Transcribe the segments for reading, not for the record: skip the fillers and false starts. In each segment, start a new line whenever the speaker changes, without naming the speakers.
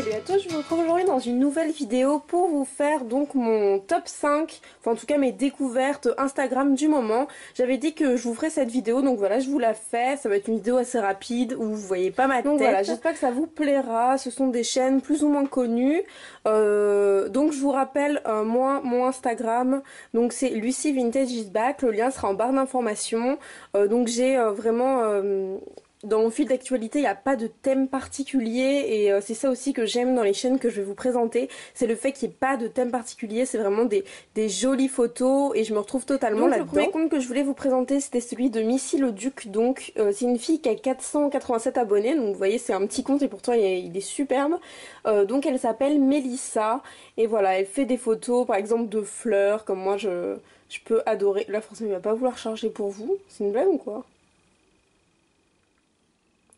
Salut à tous, je vous retrouve aujourd'hui dans une nouvelle vidéo pour vous faire donc mon top 5, enfin en tout cas mes découvertes Instagram du moment. J'avais dit que je vous ferais cette vidéo, donc voilà, je vous la fais. Ça va être une vidéo assez rapide où vous voyez pas ma tête. Donc voilà, j'espère que ça vous plaira. Ce sont des chaînes plus ou moins connues. Donc je vous rappelle, moi, mon Instagram, donc c'est Lucie Vintage is Back. Le lien sera en barre d'informations. Donc j'ai vraiment... dans mon fil d'actualité, il n'y a pas de thème particulier et c'est ça aussi que j'aime dans les chaînes que je vais vous présenter. C'est le fait qu'il n'y ait pas de thème particulier, c'est vraiment des jolies photos et je me retrouve totalement là-dedans. Le premier compte que je voulais vous présenter, c'était celui de Missy le Duc. Donc c'est une fille qui a 487 abonnés, donc vous voyez c'est un petit compte et pourtant il est superbe. Donc elle s'appelle Mélissa et voilà, elle fait des photos par exemple de fleurs comme moi je peux adorer. Là forcément il va pas vouloir charger pour vous, c'est une blague ou quoi?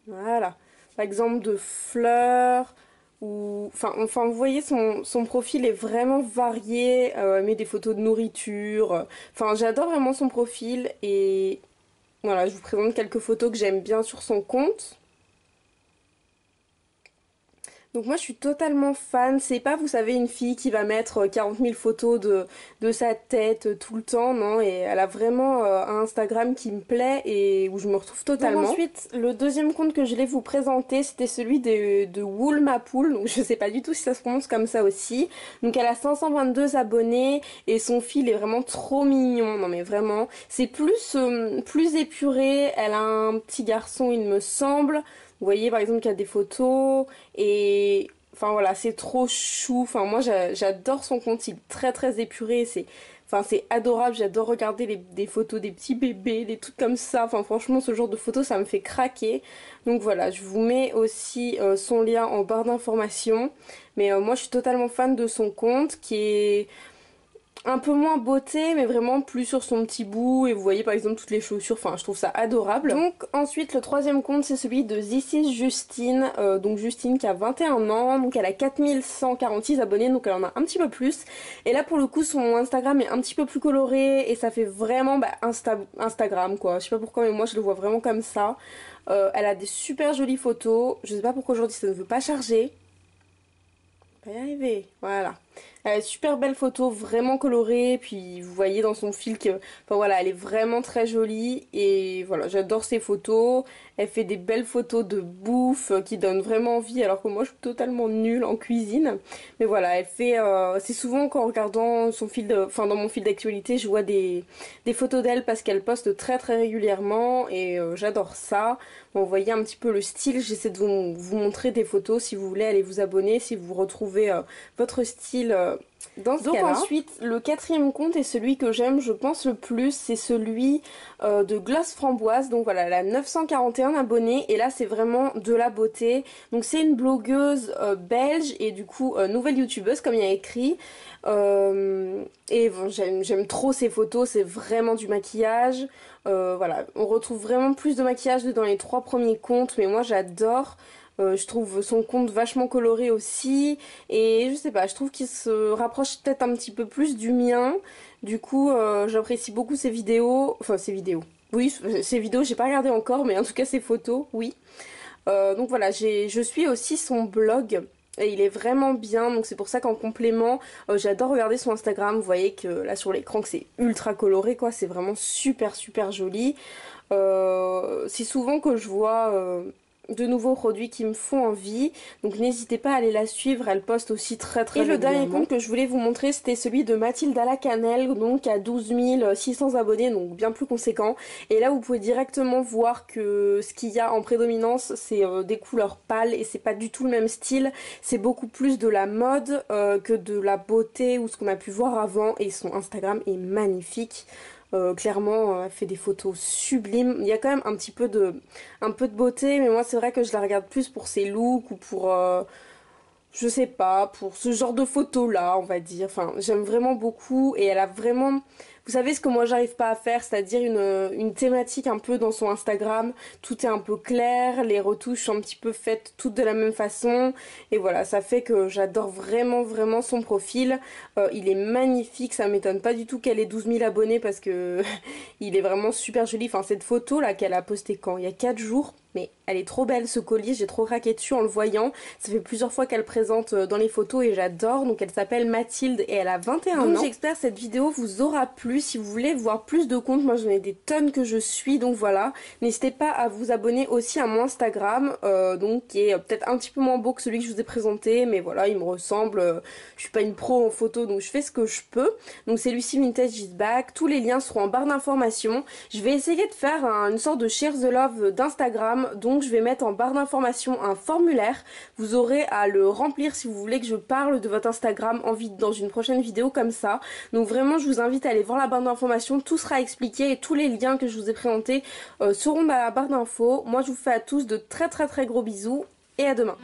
Voilà, par exemple de fleurs, ou... Enfin vous voyez, son profil est vraiment varié, elle met des photos de nourriture, enfin j'adore vraiment son profil, et voilà, je vous présente quelques photos que j'aime bien sur son compte. Donc moi je suis totalement fan, c'est pas vous savez une fille qui va mettre 40 000 photos de sa tête tout le temps, non, et elle a vraiment un Instagram qui me plaît et où je me retrouve totalement. Donc ensuite le deuxième compte que je voulais vous présenter c'était celui de Wool Ma Poule, donc je sais pas du tout si ça se prononce comme ça aussi. Donc elle a 522 abonnés et son fil est vraiment trop mignon, non mais vraiment, c'est plus épuré, elle a un petit garçon il me semble. Vous voyez par exemple qu'il y a des photos et enfin voilà c'est trop chou, enfin moi j'adore son compte, il est très épuré, c'est adorable, j'adore regarder des photos des petits bébés, des trucs comme ça, enfin franchement ce genre de photos ça me fait craquer. Donc voilà, je vous mets aussi son lien en barre d'informations, mais moi je suis totalement fan de son compte qui est un peu moins beauté mais vraiment plus sur son petit bout et vous voyez par exemple toutes les chaussures, enfin je trouve ça adorable. Donc ensuite le troisième compte c'est celui de This is Justine, donc Justine qui a 21 ans, donc elle a 4146 abonnés, donc elle en a un petit peu plus et là pour le coup son Instagram est un petit peu plus coloré et ça fait vraiment Instagram quoi, je sais pas pourquoi mais moi je le vois vraiment comme ça. Elle a des super jolies photos, je sais pas pourquoi aujourd'hui ça ne veut pas charger. On va y arriver, voilà. Super belle photo, vraiment colorée, puis vous voyez dans son fil que, enfin voilà, elle est vraiment très jolie et voilà, j'adore ses photos. Elle fait des belles photos de bouffe qui donnent vraiment envie, alors que moi je suis totalement nulle en cuisine. Mais voilà, elle fait, c'est souvent qu'en regardant son fil, enfin dans mon fil d'actualité, je vois des photos d'elle parce qu'elle poste très régulièrement et j'adore ça. Bon, vous voyez un petit peu le style, j'essaie de vous montrer des photos si vous voulez aller vous abonner, si vous retrouvez votre style dans ce cas-là. Donc ensuite, le quatrième compte est celui que j'aime, je pense, le plus, c'est celui de Gloss Framboise. Donc voilà, elle a 941 abonnés et là c'est vraiment de la beauté. Donc c'est une blogueuse belge et du coup nouvelle youtubeuse comme il y a écrit. Et bon, j'aime trop ses photos, c'est vraiment du maquillage. Voilà, on retrouve vraiment plus de maquillage dans les trois premiers comptes, mais moi j'adore. Je trouve son compte vachement coloré aussi et je sais pas, je trouve qu'il se rapproche peut-être un petit peu plus du mien. Du coup j'apprécie beaucoup ses vidéos, enfin ses vidéos. Oui, ses vidéos j'ai pas regardé encore mais en tout cas ses photos, oui. Donc voilà, je suis aussi son blog. Et il est vraiment bien, donc c'est pour ça qu'en complément, j'adore regarder son Instagram. Vous voyez que là sur l'écran que c'est ultra coloré quoi, c'est vraiment super joli. C'est souvent que je vois de nouveaux produits qui me font envie, donc n'hésitez pas à aller la suivre, elle poste aussi très régulièrement. Et le dernier compte que je voulais vous montrer c'était celui de Mathilde à la Cannelle, donc à 12 600 abonnés, donc bien plus conséquent, et là vous pouvez directement voir que ce qu'il y a en prédominance c'est des couleurs pâles et c'est pas du tout le même style, c'est beaucoup plus de la mode que de la beauté ou ce qu'on a pu voir avant, et son Instagram est magnifique. Clairement elle fait des photos sublimes, il y a quand même un peu de beauté mais moi c'est vrai que je la regarde plus pour ses looks ou pour je sais pas, pour ce genre de photos là on va dire, enfin j'aime vraiment beaucoup et elle a vraiment, vous savez ce que moi j'arrive pas à faire, c'est-à-dire une thématique un peu dans son Instagram, tout est un peu clair, les retouches sont un petit peu faites toutes de la même façon et voilà, ça fait que j'adore vraiment son profil. Il est magnifique, ça m'étonne pas du tout qu'elle ait 12 000 abonnés parce que il est vraiment super joli, enfin cette photo là qu'elle a postée quand, il y a 4 jours, Mais elle est trop belle ce colis, j'ai trop craqué dessus en le voyant. Ça fait plusieurs fois qu'elle présente dans les photos et j'adore. Donc elle s'appelle Mathilde et elle a 21 ans. Donc j'espère que cette vidéo vous aura plu. Si vous voulez voir plus de comptes, moi j'en ai des tonnes que je suis, donc voilà. N'hésitez pas à vous abonner aussi à mon Instagram, donc qui est peut-être un petit peu moins beau que celui que je vous ai présenté, mais voilà, il me ressemble. Je suis pas une pro en photo, donc je fais ce que je peux. Donc c'est Lucie Vintage is Back. Tous les liens seront en barre d'informations. Je vais essayer de faire une sorte de Share the Love d'Instagram. Donc je vais mettre en barre d'informations un formulaire. Vous aurez à le remplir si vous voulez que je parle de votre Instagram dans une prochaine vidéo comme ça. Donc vraiment je vous invite à aller voir la barre d'informations. Tout sera expliqué et tous les liens que je vous ai présentés seront dans la barre d'infos. Moi je vous fais à tous de très très très gros bisous et à demain.